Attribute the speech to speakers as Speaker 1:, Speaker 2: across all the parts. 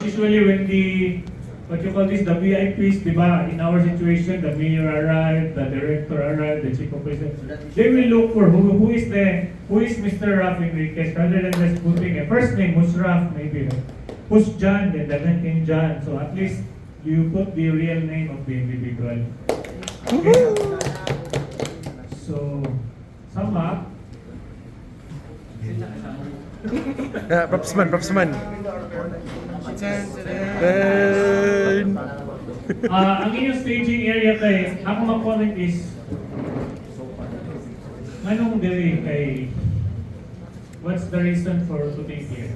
Speaker 1: Usually when the, what you call this, the VIPs, di ba, in our situation, the mayor arrived, the director arrived, the chief of police, they will look for who is Mr. Raf Enriquez, rather than just putting a first name, who's Raf, maybe, who's John, then the name John, so at least you put the real name of the individual. Okay? So, sum up.
Speaker 2: Propsman.
Speaker 1: Ang inyong staging area kay, ako mag-comment is, anong dili kay, what's the reason for putting here?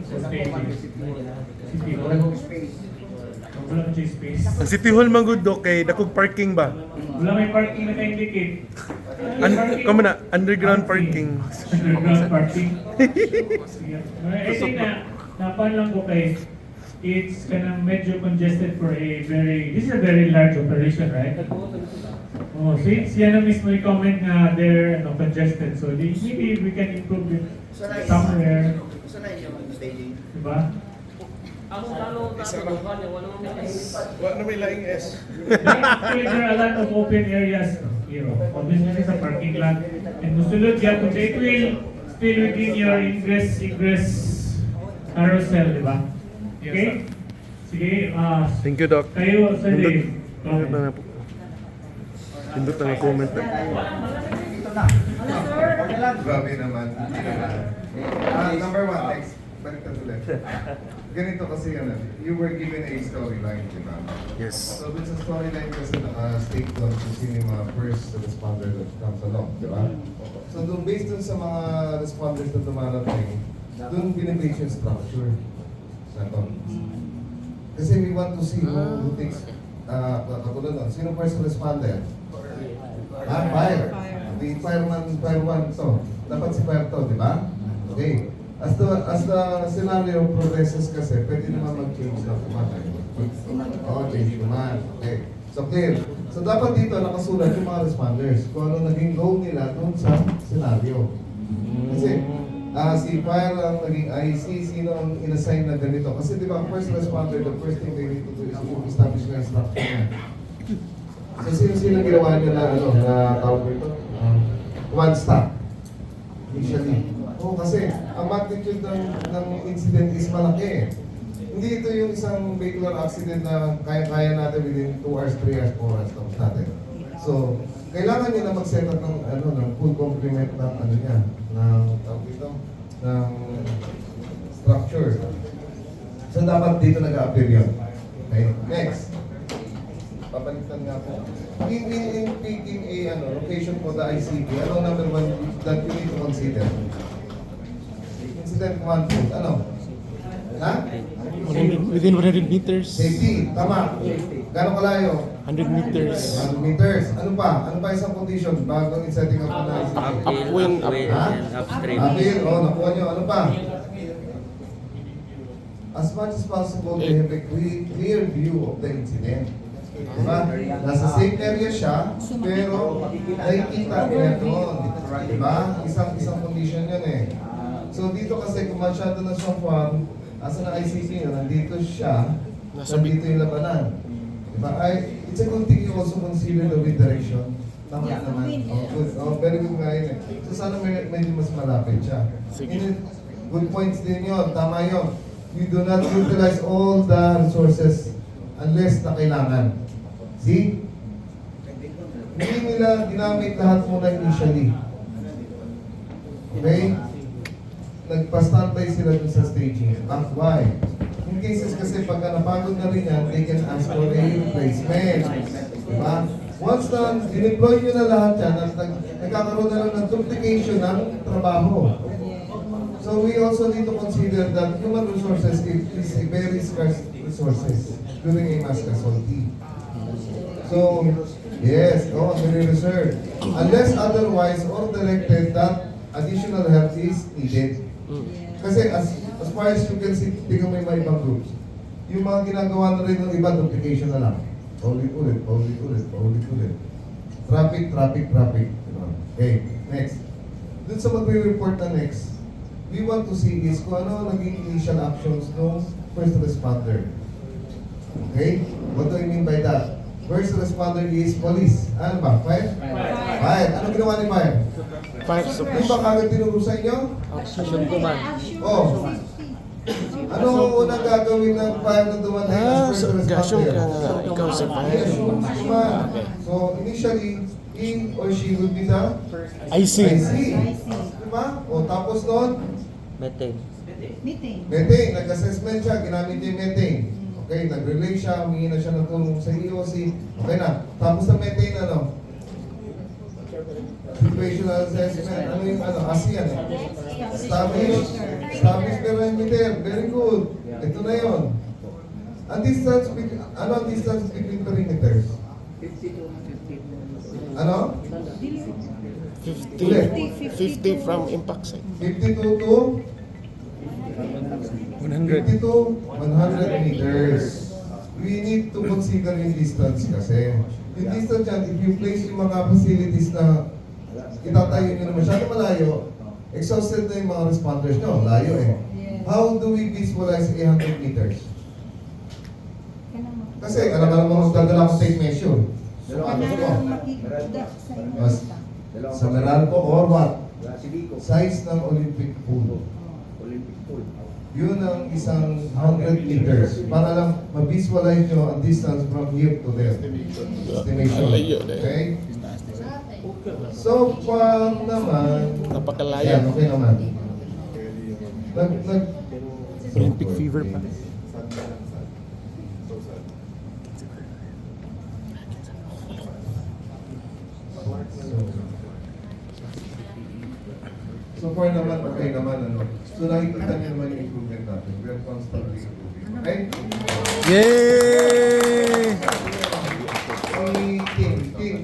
Speaker 1: For staging? City Hall? Wala ka space.
Speaker 2: Ang City Hall manggod kay dakog parking ba?
Speaker 1: Wala may parking na ka-indicate.
Speaker 2: Kamo na underground parking.
Speaker 1: Underground parking. I think na, napan lang ko kay, it's kanang medyo congested for a this is a very large operation, right? Oh, since yan na mismo i-comment na they're congested, so maybe we can improve it somewhere. Diba?
Speaker 2: Wala may laing S.
Speaker 1: Actually, there are a lot of open areas here. Obviously, it's a parking lot. And musulod yan, kung it will still within your ingress carousel, di ba? Okay? Sige,
Speaker 2: Thank you, Doc.
Speaker 1: kayo, Sir Dave.
Speaker 2: Pindot na po. Pindot na comment na.
Speaker 3: Grabe naman. Number one, next. Balik ka ulit. Ganito kasi you were given a storyline, di ba?
Speaker 2: Yes.
Speaker 3: So dun sa storyline kasi naka-state doon kung sino yung mga first responder that comes along, di ba? So doon, based dun sa mga responders na dumarating, doon binibase yung structure sa to. Kasi we want to see who takes, katulad doon, sino first responder? Fire. The fireman to. Dapat si fire to, di ba? Okay. As the scenario progresses kasi, pwede naman mag-change na kumatay. Change naman. Okay. So clear. So dapat dito nakasulat yung mga responders kung ano naging goal nila doon sa scenario. Kasi si fire ang naging IC, sino ang inassign na ganito. Kasi di ba, first responder, the first thing they need to do is to establish na structure niya. So sino ginawa niya na tawag ito? One stop. Initially. Kasi ang magnitude ng incident is malaki. Hindi ito yung isang vehicular accident na kaya-kaya natin within 2 hours, 3 hours, 4 hours tapos natin. So, kailangan niya na mag-set up ng full complement ng ng structure. So, dapat dito nag-a-appear yun. Okay? Next. Papalitan nga po. In picking a location for the ICP, ano number one that you need to consider? Incident conflict, Ha?
Speaker 2: Within 100 meters.
Speaker 3: Safety, tama. Gano'ng kalayo?
Speaker 2: 100 meters.
Speaker 3: 100 meters. Ano pa? Ano pa isang condition bago in-setting up na ICP?
Speaker 4: Upwind and upstream.
Speaker 3: Upwind, nakuha nyo. Ano pa? As much as possible, they have a clear view of the incident. Diba? Nasa safe area siya, pero nakikita niya doon. Diba? Isang condition yun eh. So dito kasi kung masyado na siyang farm, asa na ICC yun, nandito siya, nandito yung labanan. Diba? It's a good thing you also consider the wind direction. Tama naman. Good. Very good nga yun eh. So sana medyo mas malapit siya. Good points din yun. Tama yun. You do not utilize all the resources unless na kailangan. See? Hindi nila ginamit lahat muna initially. Okay? Nagpa-standby sila dun sa staging. Why? In cases kasi pagka napagod na rin yan, they can ask for a replacement. Diba? Once na dineploy nyo na lahat yan, nagkakaroon na lang ng duplication ng trabaho. So we also need to consider that human resources is a very scarce resources during a mass casualty. So, yes, very reserved. Unless otherwise or directed that additional help is needed. Kasi as far as you can see, tingnan mo yung mga ibang groups. Yung mga ginagawa na rin ng iba, duplication na lang. Ulit. Traffic. Okay, next. Dun sa mag-report na next, we want to see is kung ano naging initial actions nung first responder. Okay? What do I mean by that? First responder is police. Ano ba? Fire? Fire. Ano ginawa ni Fire?
Speaker 2: Fire
Speaker 3: Di
Speaker 2: suppression.
Speaker 3: ba kagad tinuro sa inyo?
Speaker 4: Action command.
Speaker 3: Oh. Ano ang unang gagawin ng fire na dumating as
Speaker 2: So,
Speaker 3: first
Speaker 2: gasyong ka
Speaker 3: responder?
Speaker 2: nga. Ikaw si
Speaker 3: Yes,
Speaker 2: Fire.
Speaker 3: command. So, initially, he or she would be the
Speaker 2: IC.
Speaker 3: IC. Diba? O, tapos doon,
Speaker 4: Methane.
Speaker 3: meeting. Nag-assessment siya, ginamit niya yung meeting. Okay, nag-relay siya, humingi na siya ng tulong sa EOC. Okay na. Tapos sa meeting, ano? Situational assessment. Ano yung ano? ASEAN eh. Establish perimeter. Very good. Ito na yun. Ang distance between, ano ang distance between perimeters? Ano?
Speaker 2: 50 from impact site.
Speaker 3: 52 to
Speaker 2: 100.
Speaker 3: 50 to 100 meters. We need to consider yung distance kasi. Yung distance yan, if you place yung mga facilities na itatayo nyo na masyado malayo, exhausted na yung mga responders nyo, layo eh. How do we visualize 800 meters? Kasi alam mo magdadala akong tape measure. So ano ko? Sa Meralco or what? Size ng Olympic pool. Yun ang isang 100 meters para lang ma-visualize nyo ang distance from here to there. Estimation.
Speaker 2: Layo na eh.
Speaker 3: Okay? So far naman,
Speaker 2: Napakalayo.
Speaker 3: yan, okay naman.
Speaker 2: Olympic fever pa.
Speaker 3: So far naman, okay naman. Ano. So nakikita niyo naman yung improvement natin. We are constantly improving. Okay?
Speaker 2: Yay!
Speaker 3: Si King,